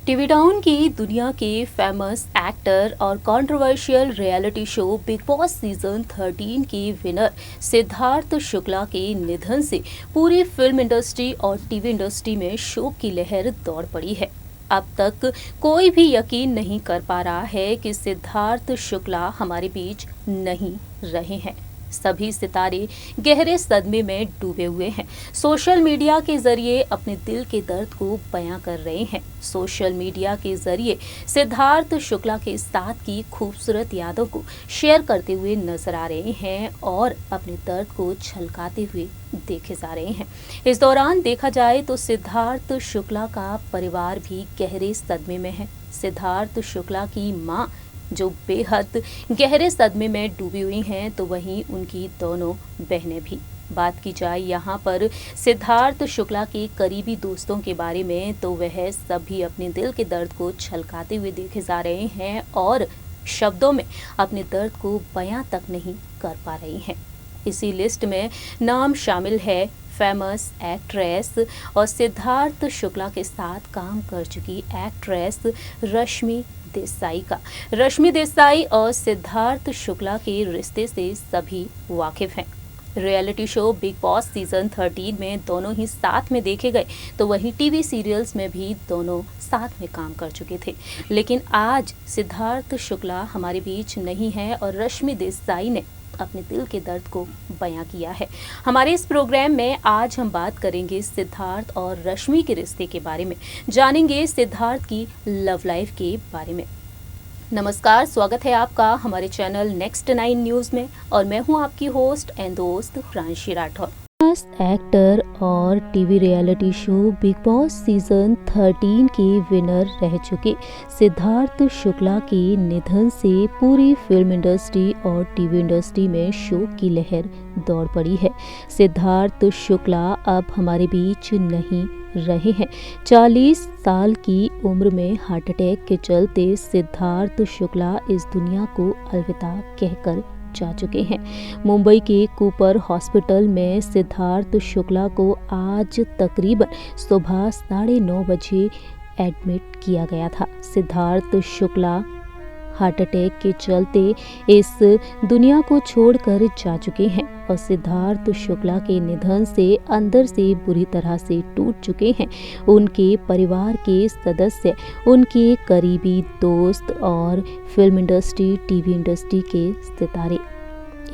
TV town की दुनिया के फेमस एक्टर और controversial reality show big boss season 13 के विनर सिद्धार्थ शुक्ला के निधन से पूरी फिल्म इंडस्ट्री और टीवी इंडस्ट्री में शोक की लहर दौड़ पड़ी है। अब तक कोई भी यकीन नहीं कर पा रहा है कि सिद्धार्थ शुक्ला हमारे बीच नहीं रहे हैं। सभी सितारे गहरे सदमे में डूबे हुए हैं। सोशल मीडिया के जरिए अपने दिल के दर्द को बयां कर रहे हैं। सोशल मीडिया के जरिए सिद्धार्थ शुक्ला के साथ की खूबसूरत यादों को शेयर करते हुए नजर आ रहे हैं और अपने दर्द को छलकाते हुए देखे जा रहे हैं। इस दौरान देखा जाए तो सिद्धार्थ शुक्ला का परिवार भी गहरे सदमे में है। सिद्धार्थ शुक्ला की मां जो बेहद गहरे सदमे में डूबी हुई हैं, तो वहीं उनकी दोनों बहनें भी। बात की जाए यहाँ पर सिद्धार्थ शुक्ला के करीबी दोस्तों के बारे में, तो वह सभी अपने दिल के दर्द को छलकाते हुए देखे जा रहे हैं और शब्दों में अपने दर्द को बयां तक नहीं कर पा रही हैं। इसी लिस्ट में नाम शामिल है फेमस एक्ट्रेस और सिद्धार्थ शुक्ला के साथ काम कर चुकी एक्ट्रेस रश्मि देसाई का। रश्मि देसाई और सिद्धार्थ शुक्ला के रिश्ते से सभी वाकिफ हैं। Reality show big boss season 13 में दोनों ही साथ में देखे गए, तो वहीं टीवी सीरियल्स में भी दोनों साथ में काम कर चुके थे। लेकिन आज सिद्धार्थ शुक्ला हमारे बीच नहीं है और रश्मि देसाई ने अपने दिल के दर्द को बयां किया है। हमारे इस प्रोग्राम में आज हम बात करेंगे सिद्धार्थ और रश्मि के रिश्ते के बारे में, जानेंगे सिद्धार्थ की लव लाइफ के बारे में। नमस्कार, स्वागत है आपका हमारे चैनल नेक्स्ट 9 न्यूज़ में और मैं हूं आपकी होस्ट एंड दोस्त प्रांशी राठौर। एक्टर और TV reality show big boss season 13 के विनर रह चुके सिद्धार्थ शुक्ला के निधन से पूरी फिल्म इंडस्ट्री और टीवी इंडस्ट्री में शोक की लहर दौड़ पड़ी है। सिद्धार्थ शुक्ला अब हमारे बीच नहीं रहे हैं। 40 साल की उम्र में हार्ट अटैक के चलते सिद्धार्थ शुक्ला इस दुनिया को अलविदा कहकर जा चुके हैं। मुंबई के कूपर हॉस्पिटल में सिद्धार्थ शुक्ला को आज तकरीबन सुबह 9:30 बजे एडमिट किया गया था। सिद्धार्थ शुक्ला हार्ट अटैक के चलते इस दुनिया को छोड़कर जा चुके हैं और सिद्धार्थ शुक्ला के निधन से अंदर से बुरी तरह से टूट चुके हैं उनके परिवार के सदस्य, उनके करीबी दोस्त और फिल्म इंडस्ट्री, टीवी इंडस्ट्री के सितारे।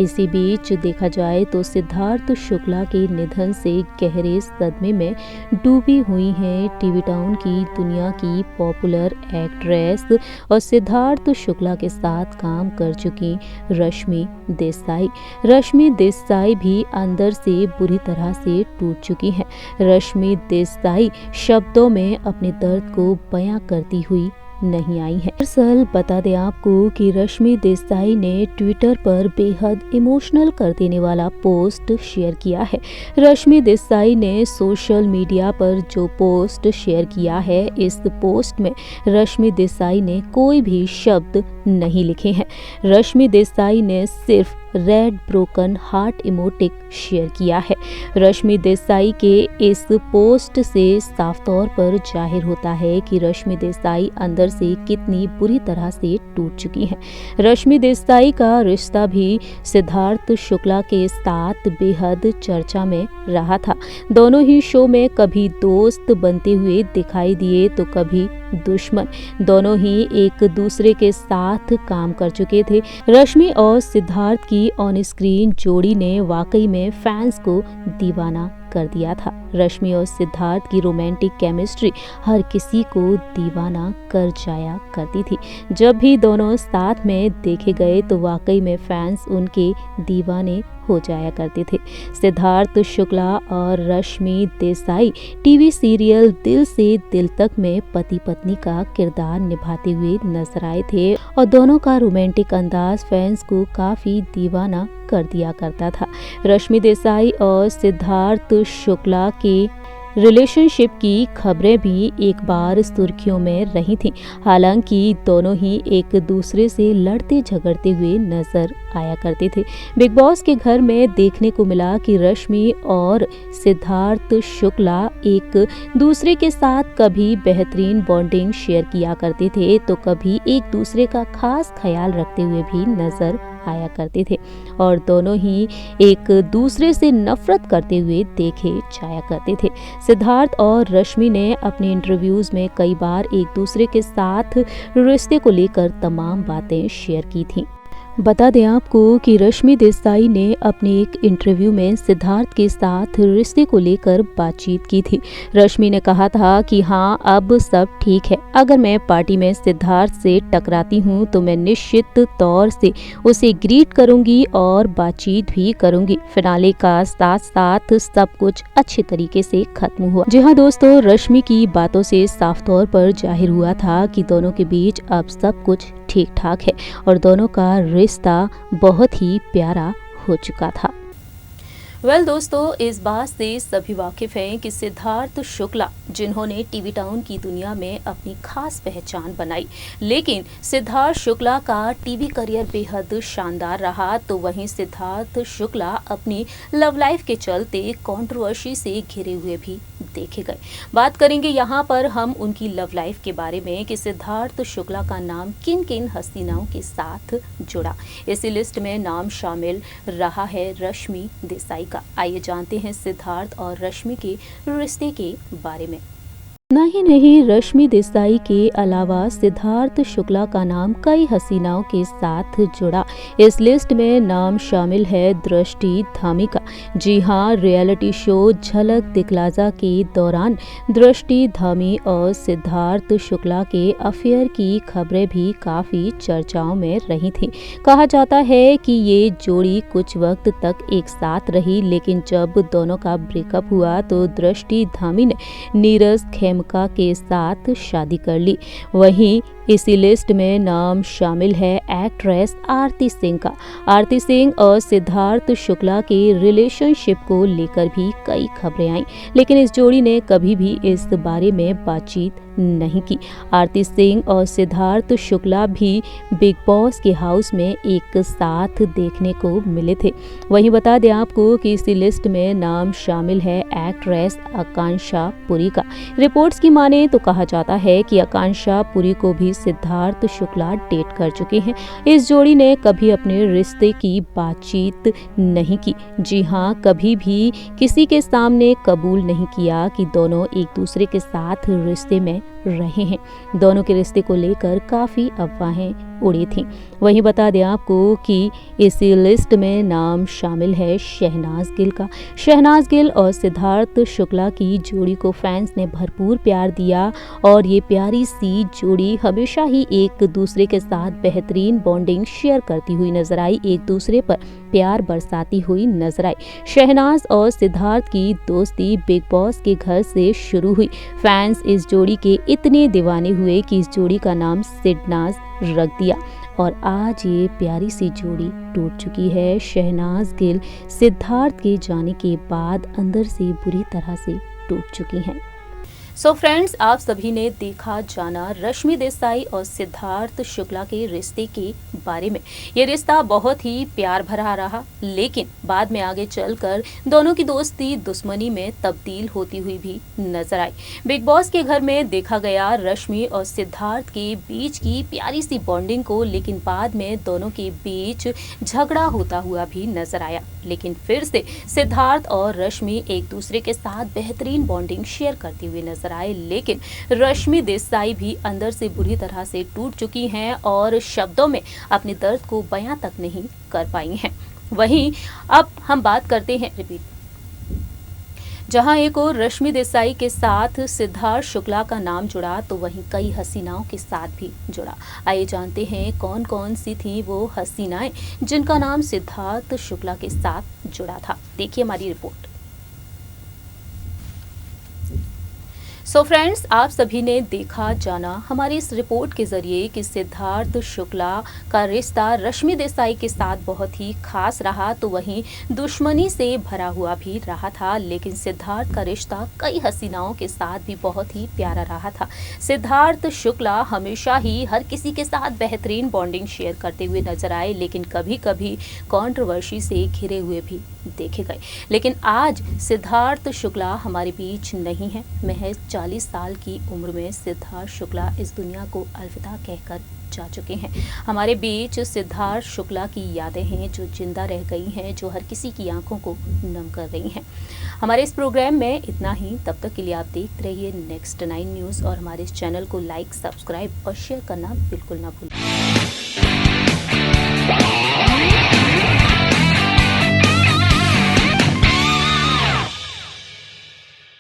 इसी बीच देखा जाए तो सिद्धार्थ शुक्ला के निधन से गहरे सदमे में डूबी हुई हैं टीवी टाउन की दुनिया की पॉपुलर एक्ट्रेस और सिद्धार्थ शुक्ला के साथ काम कर चुकी रश्मि देसाई। रश्मि देसाई भी अंदर से बुरी तरह से टूट चुकी हैं। रश्मि देसाई शब्दों में अपने दर्द को बयां करती हुई नहीं आई है। दरअसल बता दें आपको कि रश्मि देसाई ने ट्विटर पर बेहद इमोशनल कर देने वाला पोस्ट शेयर किया है। रश्मि देसाई ने सोशल मीडिया पर जो पोस्ट शेयर किया है, इस पोस्ट में रश्मि देसाई ने कोई भी शब्द नहीं लिखे हैं। रश्मि देसाई ने सिर्फ रेड ब्रोकन हार्ट इमोटिक शेयर किया है। रश्मि देसाई के इस पोस्ट से साफ तौर पर जाहिर होता है कि रश्मि देसाई अंदर से कितनी बुरी तरह से टूट चुकी हैं। रश्मि देसाई का रिश्ता भी सिद्धार्थ शुक्ला के साथ बेहद चर्चा में रहा था। दोनों ही शो में कभी दोस्त बनते हुए दिखाई दिए तो कभी दुश्मन। दोनों ही एक दूसरे के साथ काम कर चुके थे। रश्मि और सिद्धार्थ की ऑन स्क्रीन जोड़ी ने वाकई में फैंस को दीवाना कर दिया था। रश्मि और सिद्धार्थ की रोमांटिक केमिस्ट्री हर किसी को दीवाना कर जाया करती थी। जब भी दोनों साथ में देखे गए तो वाकई में फैंस उनके दीवाने हो जाया करते थे। सिद्धार्थ शुक्ला और रश्मि देसाई टीवी सीरियल दिल से दिल तक में पति पत्नी का किरदार निभाते हुए नजर आए थे और दोनों का रोमांटिक अंदाज फैंस को काफी दीवाना कर दिया करता था। रश्मि देसाई और सिद्धार्थ शुक्ला के रिलेशनशिप की खबरें भी एक बार सुर्खियों में रही थीं। हालांकि दोनों ही एक दूसरे से लड़ते झगड़ते हुए नजर आया करते थे। बिग बॉस के घर में देखने को मिला कि रश्मि और सिद्धार्थ शुक्ला एक दूसरे के साथ कभी बेहतरीन बॉन्डिंग शेयर किया करते थे तो कभी एक दूसरे का खास ख्याल रखते हुए भी नजर आया करते थे और दोनों ही एक दूसरे से नफरत करते हुए देखे जाया करते थे। सिद्धार्थ और रश्मि ने अपने इंटरव्यूज में कई बार एक दूसरे के साथ रिश्ते को लेकर तमाम बातें शेयर की थीं। बता दें आपको कि रश्मि देसाई ने अपने एक इंटरव्यू में सिद्धार्थ के साथ रिश्ते को लेकर बातचीत की थी। रश्मि ने कहा था कि हाँ, अब सब ठीक है। अगर मैं पार्टी में सिद्धार्थ से टकराती हूँ तो मैं निश्चित तौर से उसे ग्रीट करूंगी और बातचीत भी करूंगी। फिनाले का साथ साथ सब कुछ अच्छे तरीके से खत्म हुआ। जी हाँ दोस्तों, रश्मि की बातों से साफ तौर पर जाहिर हुआ था कि दोनों के बीच अब सब कुछ ठीक ठाक है और दोनों का रिश्ता बहुत ही प्यारा हो चुका था। दोस्तों, इस बात से सभी वाकिफ हैं कि सिद्धार्थ शुक्ला जिन्होंने टीवी टाउन की दुनिया में अपनी खास पहचान बनाई, लेकिन सिद्धार्थ शुक्ला का टीवी करियर बेहद शानदार रहा, तो वहीं सिद्धार्थ शुक्ला अपनी लव लाइफ के चलते कंट्रोवर्सी से घिरे हुए भी देखे गए। बात करेंगे यहाँ पर हम उनकी लव लाइफ के बारे में कि सिद्धार्थ शुक्ला का नाम किन किन हसीनाओं के साथ जुड़ा। इसी लिस्ट में नाम शामिल रहा है रश्मि देसाई का। आइए जानते हैं सिद्धार्थ और रश्मि के रिश्ते के बारे में। नहीं, रश्मि देसाई के अलावा सिद्धार्थ शुक्ला का नाम कई हसीनाओं के साथ जुड़ा। इस लिस्ट में नाम शामिल है दृष्टि धामी का। जी हाँ, रियलिटी शो झलक दिखलाजा के दौरान दृष्टि धामी और सिद्धार्थ शुक्ला के अफेयर की खबरें भी काफी चर्चाओं में रही थी। कहा जाता है कि ये जोड़ी कुछ वक्त तक एक साथ रही, लेकिन जब दोनों का ब्रेकअप हुआ तो दृष्टि धामी ने नीरज खेमका के साथ शादी कर ली। वहीं इसी लिस्ट में नाम शामिल है एक्ट्रेस आरती सिंह का। आरती सिंह और सिद्धार्थ शुक्ला के रिलेशनशिप को लेकर भी कई खबरें आईं, लेकिन इस जोड़ी ने कभी भी इस बारे में बातचीत नहीं की। आरती सिंह और सिद्धार्थ शुक्ला भी बिग बॉस के हाउस में एक साथ देखने को मिले थे। वहीं बता दें आपको कि इसी लिस्ट में नाम शामिल है एक्ट्रेस आकांक्षा पुरी का। रिपोर्ट्स की माने तो कहा जाता है कि आकांक्षा पुरी को भी सिद्धार्थ शुक्ला डेट कर चुके हैं। इस जोड़ी ने कभी अपने रिश्ते की बातचीत नहीं की। जी हाँ, कभी भी किसी के सामने कबूल नहीं किया कि दोनों एक दूसरे के साथ रिश्ते में रहे हैं। दोनों के रिश्ते को लेकर काफी अफवाहें उड़ी थी। वहीं बता दें आपको कि इसी लिस्ट में नाम शामिल है शहनाज गिल का। शहनाज गिल और सिद्धार्थ शुक्ला की जोड़ी को फैंस ने भरपूर प्यार दिया और ये प्यारी सी जोड़ी हमेशा ही एक दूसरे के साथ बेहतरीन बॉन्डिंग शेयर करती हुई नजर आई, एक दूसरे पर प्यार बरसाती हुई नजर आई। शहनाज और सिद्धार्थ की दोस्ती बिग बॉस के घर से शुरू हुई। फैंस इस जोड़ी के इतने दीवाने हुए कि इस जोड़ी का नाम सिडनाज रख दिया और आज ये प्यारी सी जोड़ी टूट चुकी है। शहनाज गिल सिद्धार्थ के जाने के बाद अंदर से बुरी तरह से टूट चुकी हैं। सो फ्रेंड्स, आप सभी ने देखा जाना रश्मि देसाई और सिद्धार्थ शुक्ला के रिश्ते के बारे में। ये रिश्ता बहुत ही प्यार भरा रहा, लेकिन बाद में आगे चलकर दोनों की दोस्ती दुश्मनी में तब्दील होती हुई भी नजर आई। बिग बॉस के घर में देखा गया रश्मि और सिद्धार्थ के बीच की प्यारी सी बॉन्डिंग को, लेकिन बाद में दोनों के बीच झगड़ा होता हुआ भी नजर आया। लेकिन फिर से सिद्धार्थ और रश्मि एक दूसरे के साथ बेहतरीन बॉन्डिंग शेयर करती हुई नजर आए, लेकिन रश्मि देसाई भी अंदर से बुरी तरह से टूट चुकी हैं और शब्दों में अपने दर्द को बयां तक नहीं कर पाई हैं। वहीं अब हम बात करते हैं जहां एक और रश्मि देसाई के साथ सिद्धार्थ शुक्ला का नाम जुड़ा, तो वहीं कई हसीनाओं के साथ भी जुड़ा। आइए जानते हैं कौन कौन सी थी वो हसीनाएं जिनका नाम सिद्धार्थ शुक्ला के साथ जुड़ा था। देखिए हमारी रिपोर्ट। सो फ्रेंड्स, आप सभी ने देखा जाना हमारी इस रिपोर्ट के जरिए कि सिद्धार्थ शुक्ला का रिश्ता रश्मि देसाई के साथ बहुत ही खास रहा, तो वहीं दुश्मनी से भरा हुआ भी रहा था। लेकिन सिद्धार्थ का रिश्ता कई हसीनाओं के साथ भी बहुत ही प्यारा रहा था। सिद्धार्थ शुक्ला हमेशा ही हर किसी के साथ बेहतरीन बॉन्डिंग शेयर करते हुए नजर आए, लेकिन कभी कभी कंट्रोवर्सी से घिरे हुए भी देखे गए। लेकिन आज सिद्धार्थ शुक्ला हमारे बीच नहीं है। महज 40 साल की उम्र में सिद्धार्थ शुक्ला इस दुनिया को अलविदा कहकर जा चुके हैं। हमारे बीच सिद्धार्थ शुक्ला की यादें हैं जो जिंदा रह गई हैं, जो हर किसी की आंखों को नम कर रही हैं। हमारे इस प्रोग्राम में इतना ही। तब तक के लिए आप देखते रहिए नेक्स्ट 9 न्यूज़ और हमारे इस चैनल को लाइक, सब्सक्राइब और शेयर करना बिल्कुल ना भूलें।